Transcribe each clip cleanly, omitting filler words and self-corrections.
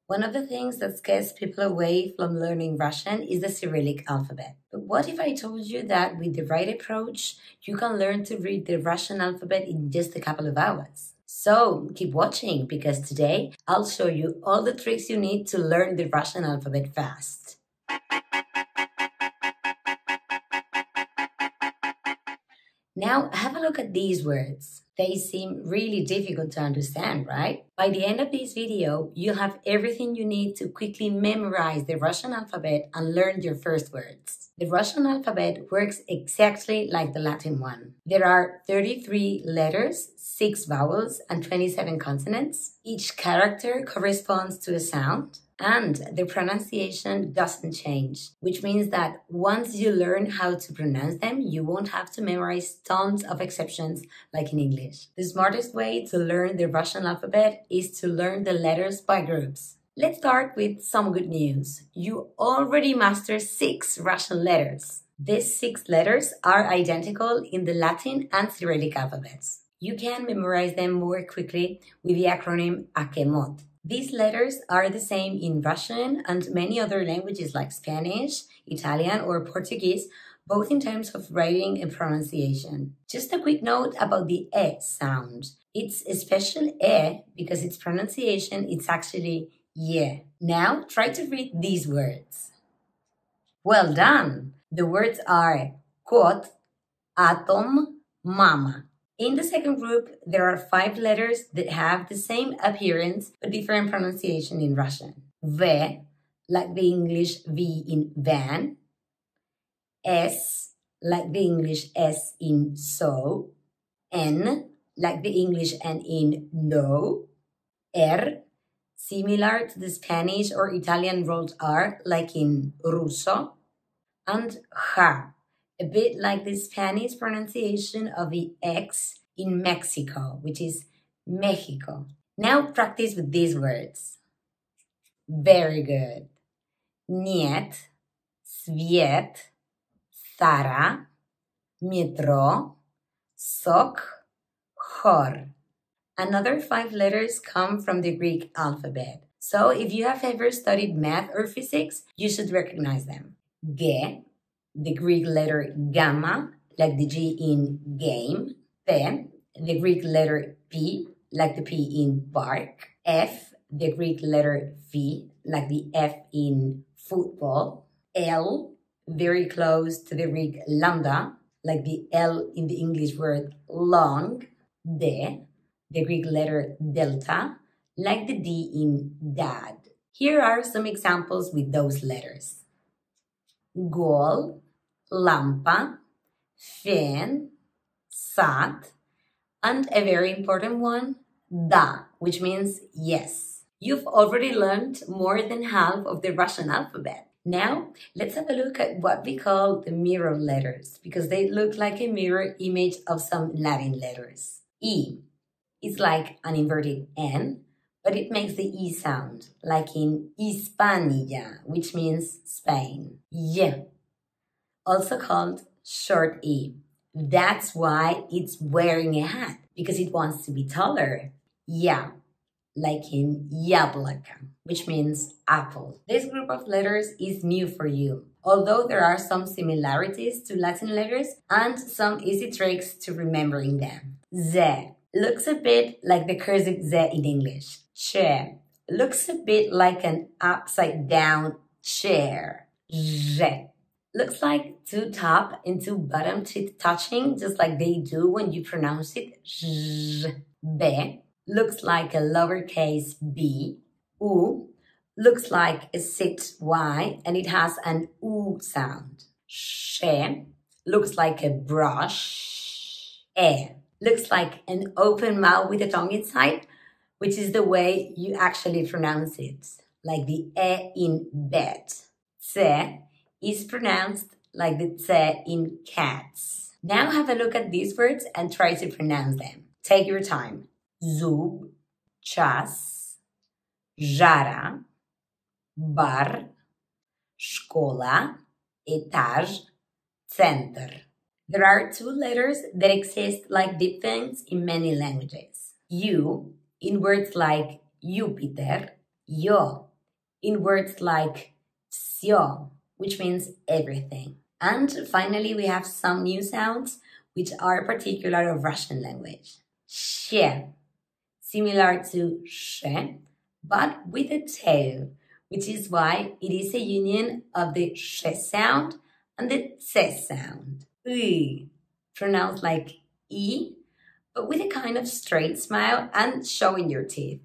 One of the things that scares people away from learning Russian is the Cyrillic alphabet. But what if I told you that with the right approach, you can learn to read the Russian alphabet in just a couple of hours? So keep watching, because today I'll show you all the tricks you need to learn the Russian alphabet fast. Now have a look at these words. They seem really difficult to understand, right? By the end of this video, you'll have everything you need to quickly memorize the Russian alphabet and learn your first words. The Russian alphabet works exactly like the Latin one. There are 33 letters, 6 vowels, and 27 consonants. Each character corresponds to a sound, and the pronunciation doesn't change, which means that once you learn how to pronounce them, you won't have to memorize tons of exceptions like in English. The smartest way to learn the Russian alphabet is to learn the letters by groups. Let's start with some good news. You already mastered 6 Russian letters. These 6 letters are identical in the Latin and Cyrillic alphabets. You can memorize them more quickly with the acronym AKEMOT. These letters are the same in Russian and many other languages like Spanish, Italian, or Portuguese, both in terms of writing and pronunciation. Just a quick note about the E sound. It's a special E because its pronunciation is actually ye. Now try to read these words. Well done! The words are kot, atom, mama. In the second group, there are 5 letters that have the same appearance but different pronunciation in Russian. V, like the English V in van. S, like the English S in so. N, like the English N in no. R, similar to the Spanish or Italian rolled R, like in ruso. And H, a bit like the Spanish pronunciation of the X in Mexico, which is Mexico. Now practice with these words. Very good. Niet, sviet, Sara, metro, sok, chor. Another 5 letters come from the Greek alphabet. So if you have ever studied math or physics, you should recognize them. G, the Greek letter gamma, like the G in game. P, the Greek letter P, like the P in park. F, the Greek letter V, like the F in football. L, very close to the Greek lambda, like the L in the English word long. D, the Greek letter delta, like the D in dad. Here are some examples with those letters. Gol, lampa, fen, sat, and a very important one, da, which means yes. You've already learned more than half of the Russian alphabet. Now, let's have a look at what we call the mirror letters, because they look like a mirror image of some Latin letters. E is like an inverted N, but it makes the E sound, like in Hispania, which means Spain. Y, also called short E. That's why it's wearing a hat, because it wants to be taller. Ya, like in яблоко, which means apple. This group of letters is new for you, although there are some similarities to Latin letters and some easy tricks to remembering them. Z looks a bit like the cursive Z in English. Che looks a bit like an upside down chair. Z looks like 2 top and 2 bottom teeth touching, just like they do when you pronounce it. Z. B looks like a lowercase b. U looks like a 6y and it has an U sound. She looks like a brush. E looks like an open mouth with a tongue inside, which is the way you actually pronounce it, like the E in bed. C is pronounced like the C in cats. Now have a look at these words and try to pronounce them. Take your time. Zub, chas, jara, bar, школа, etaj, center. There are 2 letters that exist like diphthongs in many languages. U in words like Jupiter, yo in words like всё, which means everything. And finally, we have some new sounds which are particular of Russian language. She, similar to she, but with a tail, which is why it is a union of the sh sound and the tse sound. U, pronounced like e, but with a kind of straight smile and showing your teeth.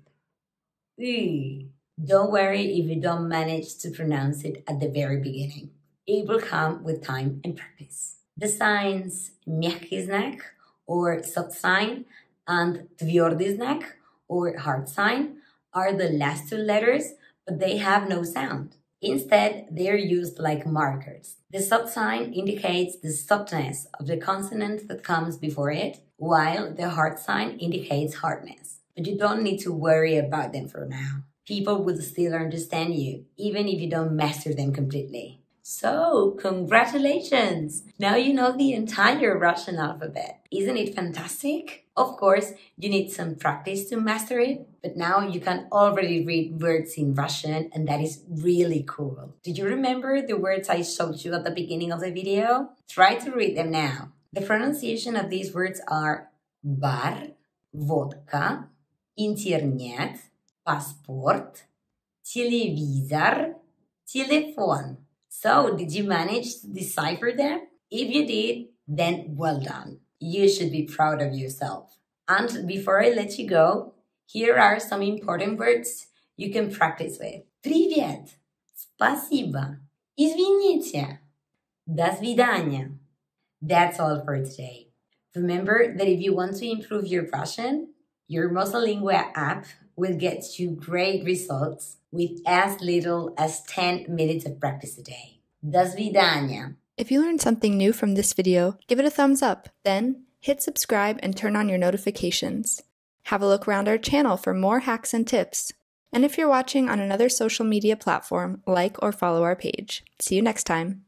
U. Don't worry if you don't manage to pronounce it at the very beginning. It will come with time and practice. The signs мягкий знак or soft sign and твердый знак or hard sign are the last two letters, but they have no sound. Instead, they're used like markers. The soft sign indicates the softness of the consonant that comes before it, while the hard sign indicates hardness. But you don't need to worry about them for now. People will still understand you, even if you don't master them completely. So, congratulations! Now you know the entire Russian alphabet. Isn't it fantastic? Of course, you need some practice to master it, but now you can already read words in Russian, and that is really cool. Do you remember the words I showed you at the beginning of the video? Try to read them now. The pronunciation of these words are bar, vodka, internet, passport, телевизор, телефон. So, did you manage to decipher them? If you did, then well done. You should be proud of yourself. And before I let you go, here are some important words you can practice with. Привет, спасибо, извините, до свидания. That's all for today. Remember that if you want to improve your Russian, your Mosalingua app will get you great results with as little as 10 minutes of practice a day. До свидания. If you learned something new from this video, give it a thumbs up. Then, hit subscribe and turn on your notifications. Have a look around our channel for more hacks and tips. And if you're watching on another social media platform, like or follow our page. See you next time.